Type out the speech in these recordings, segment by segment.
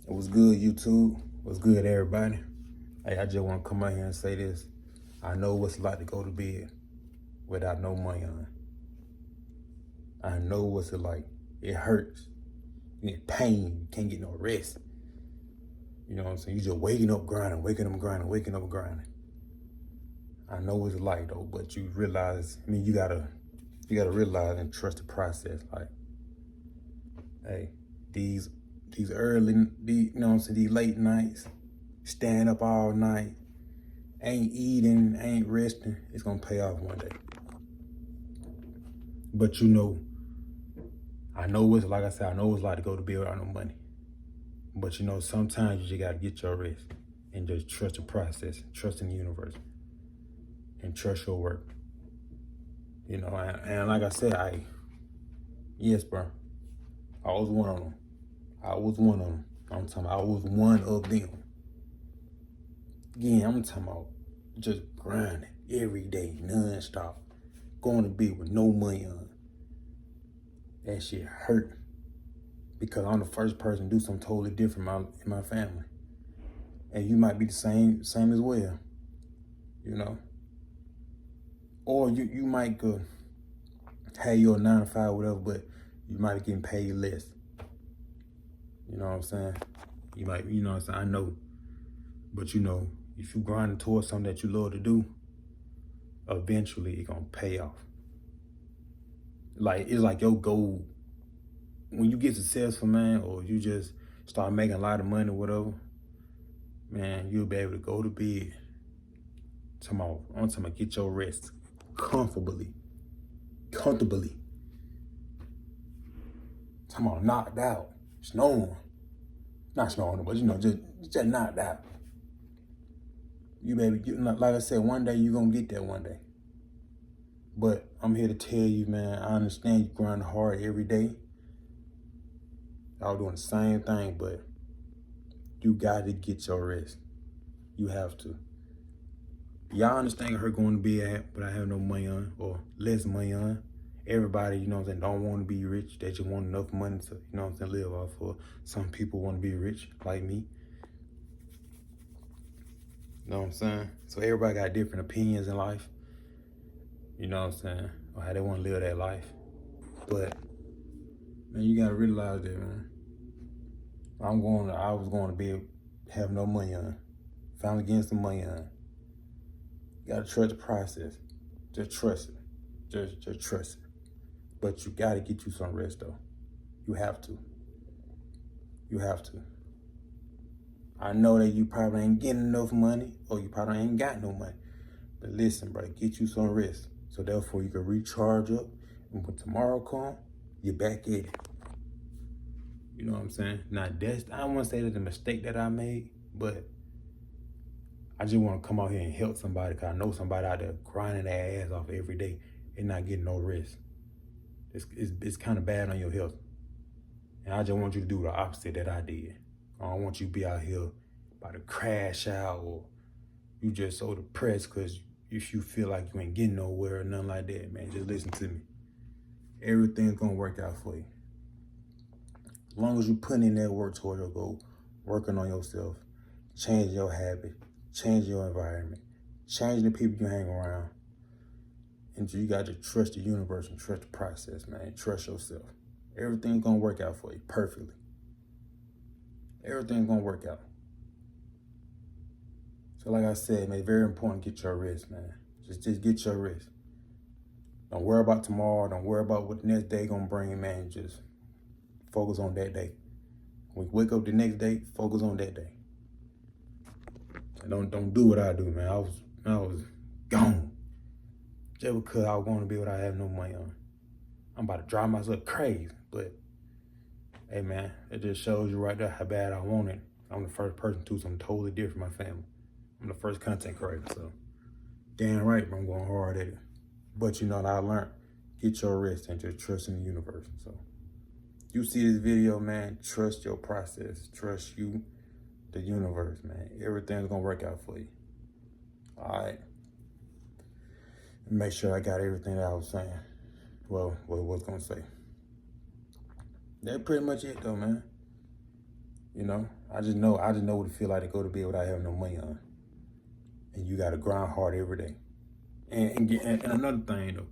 What's good, YouTube? What's good, everybody? Hey, I just want to come out here and say this. I know what's like to go to bed without no money on. I know what's it like. It hurts. You get pain. You can't get no rest. You know what I'm saying? You just waking up grinding, waking up grinding, waking up grinding. I know what it's like though, but you realize, you gotta realize and trust the process. Like, hey, these early, you know what I'm saying, these late nights, staying up all night, ain't eating, ain't resting, it's gonna pay off one day. But I know it's like I said, I know it's like to go to bed without no money. But sometimes you just gotta get your rest and just trust the process, trust in the universe, and trust your work. And like I said, yes, bro, I was one of them. I'm talking about I was one of them. Again, I'm talking about just grinding every day, non-stop, going to bed with no money on. That shit hurt because I'm the first person to do something totally different in my family. And you might be the same as well, Or you might go have your 9 to 5, whatever, but you might be getting paid less. You know what I'm saying? You might, what I'm saying? I know. But if you grinding towards something that you love to do, eventually it's gonna pay off. Like, it's like your goal. When you get successful, man, or you just start making a lot of money or whatever, man, you'll be able to go to bed tomorrow. I'm talking about get your rest comfortably. Talking about knocked out, snoring. Not snoring, but just knocked out. You baby, like I said, one day you're gonna get that one day. But I'm here to tell you, man, I understand you grind hard every day. Y'all doing the same thing, but you gotta get your rest. You have to. Y'all understand her going to bed but I have no money on or less money on. Everybody, don't want to be rich. They just want enough money to, live off of. Some people want to be rich, like me. You know what I'm saying? So everybody got different opinions in life. You know what I'm saying? Or how they want to live their life. But, man, you got to realize that, man. I was going to bed, have no money on. Finally getting some money on. You got to trust the process. Just trust it. Just trust it. But you got to get you some rest, though. You have to. You have to. I know that you probably ain't getting enough money or you probably ain't got no money. But listen, bro, get you some rest. So therefore you can recharge up. And when tomorrow comes, you're back at it. You know what I'm saying? Now, I don't want to say that's the mistake that I made, but I just want to come out here and help somebody because I know somebody out there grinding their ass off every day and not getting no rest. It's kind of bad on your health. And I just want you to do the opposite that I did. I don't want you to be out here about to crash out or you just so depressed because if you feel like you ain't getting nowhere or nothing like that, man, just listen to me. Everything's going to work out for you. As long as you put in that work toward your goal, working on yourself, change your habit, change your environment, change the people you hang around. And you got to trust the universe and trust the process, man. Trust yourself. Everything's going to work out for you perfectly. Everything's going to work out. So like I said, man, it's very important to get your rest, man. Just get your rest. Don't worry about tomorrow. Don't worry about what the next day going to bring, man. Just focus on that day. When you wake up the next day, focus on that day. And don't do what I do, man. I was gone. Just because I was going to be what I have no money on. I'm about to drive myself crazy, but hey, man, it just shows you right there how bad I want it. I'm the first person to do something totally different from my family. I'm the first content creator, so damn right, I'm going hard at it. But what I learned, get your rest and just trust in the universe. So you see this video, man, trust your process. Trust the universe, man. Everything's going to work out for you. All right. Make sure I got everything that I was saying. Well, what I was going to say. That's pretty much it, though, man. I just know what it feel like to go to bed without having no money on. And you gotta grind hard every day. And another thing though,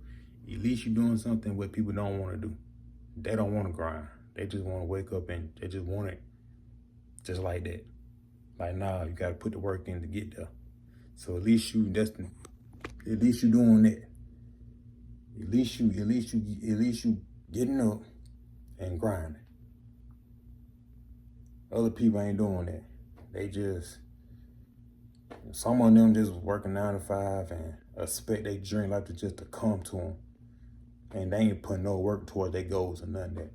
at least you're doing something what people don't want to do. They don't want to grind. They just want to wake up and they just want it just like that. Like, nah, you gotta put the work in to get there. So at least you doing that. At least you getting up and grinding. Other people ain't doing that. They just, some of them just working 9 to 5 and expect their dream life to just to come to them. And they ain't putting no work towards their goals or nothing that.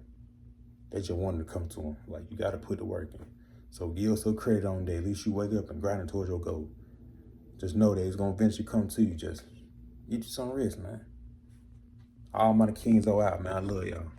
They just want to come to them. Like, you got to put the work in. So give yourself credit on that. At least you wake up and grinding towards your goal. Just know that it's going to eventually come to you. Just get you some rest, man. All my kings are out, man. I love y'all.